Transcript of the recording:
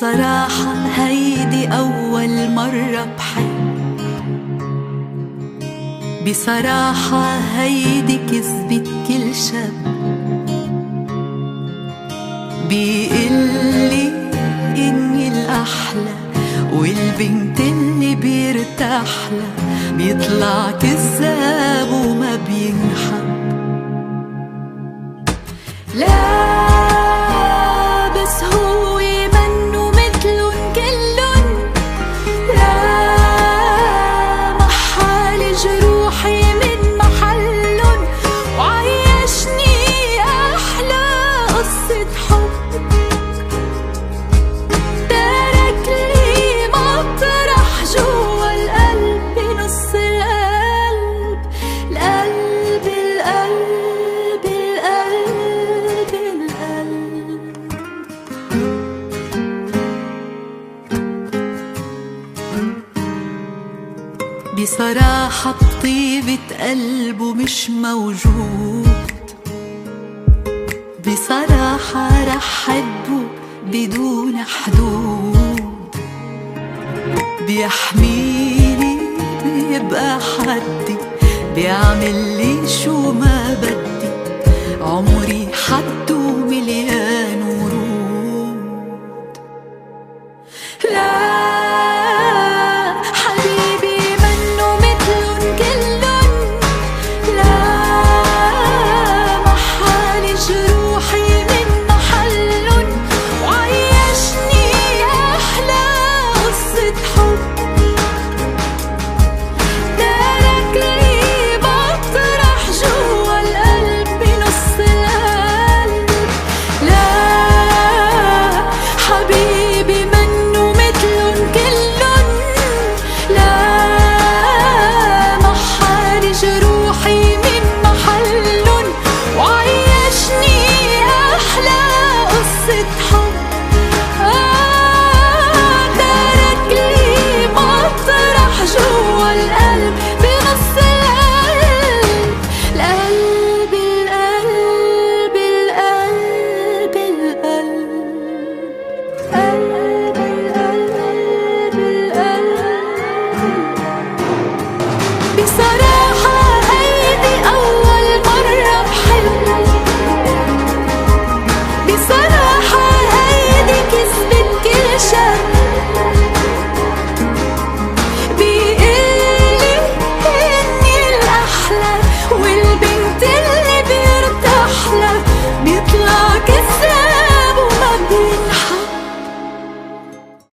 بصراحة هيدي أول مرة بحب، بصراحة هيدي كذبة كل شاب بيقلي إني الأحلى والبنت اللي بيرتاحلها بيطلع كذاب وما بينحب. لا بس هو منه مثلن كلن، لا محال جروحي من محلن وعيشني أحلى قصة حب، ترك لي مطرح جوا القلب بنص القلب، القلب القلب القلب القلب. بصراحة بطيبة قلبه مش موجود، بصراحة رح حبه بدون حدود، بيحميني بيبقى حدي، بيعمل لي شو ما بدي، عمري حد ومليان ورود. لا حب